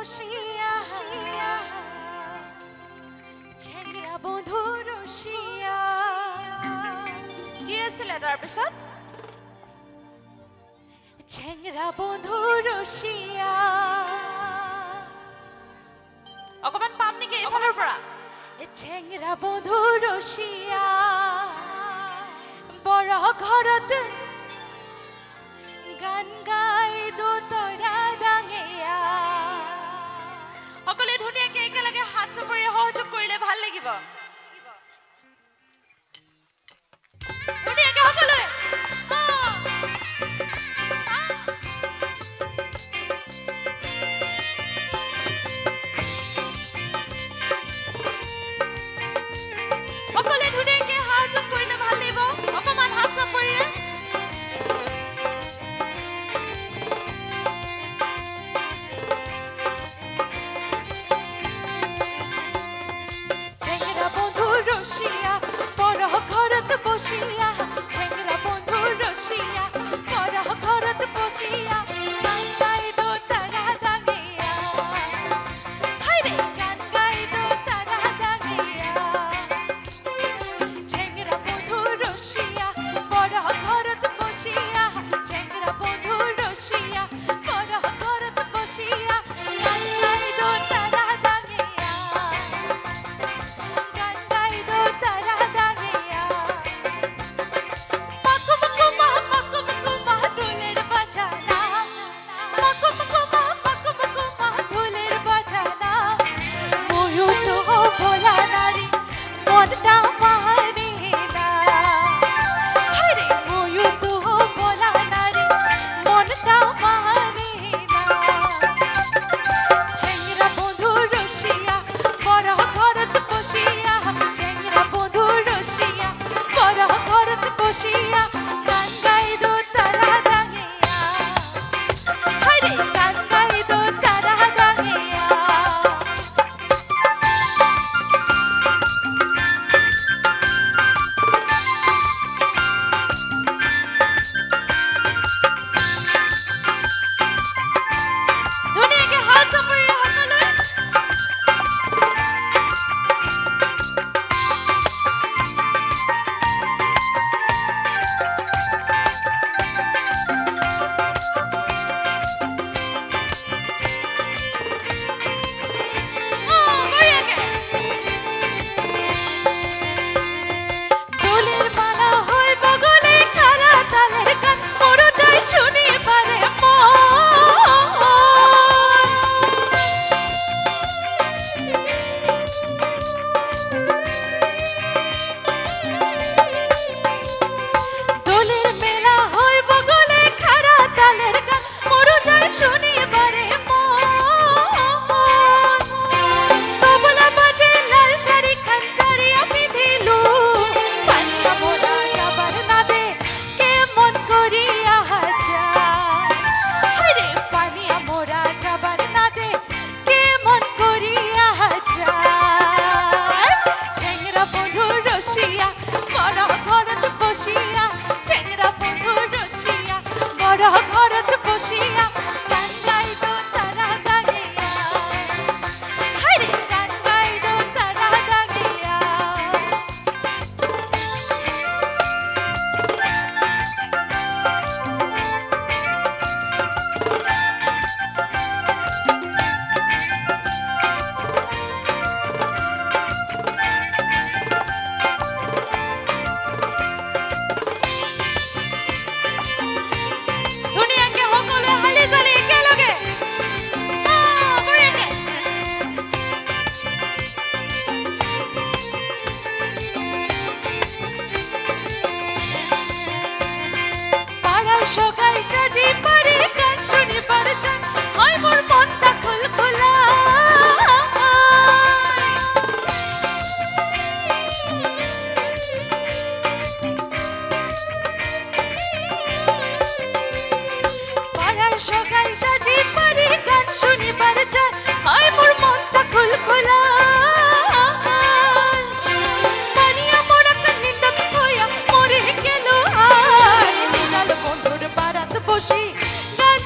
বসিয়া ঝেংরা বন্ধু রসিয়া কি আছিল তাৰ পিছত ঝেংরা বন্ধু রসিয়া অকমান পাম নেকি এফালৰ পৰা ঝেংরা বন্ধু রসিয়া বড় ঘৰত গান গাই দোতৰা ডাঙেয়া সকলে ধুনীয়াকে একেলগে হাত চাপৰি সহযোগ কৰিলে ভাল লাগিব ধুনীয়াকে সকলে সকলে ধুনীয়াকে সহযোগ কৰিলে ভাল লাগিব অকমান হাত চাপৰিলে বসিয়া ঝেংরা বন্ধু রসিয়া বড় ঘরত বসিয়া গান গাই দোতরা ডাঙিয়া হায়রে গান গাই দোতরা ডাঙিয়া ঝেংরা বন্ধু রসিয়া বড় ঘরত বসিয়া ঝেংরা বন্ধু রসিয়া বড় ঘরত বসিয়া গান গাই দোতরা ডাঙিয়া গান গাই দোতরা ডাঙিয়া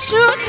True.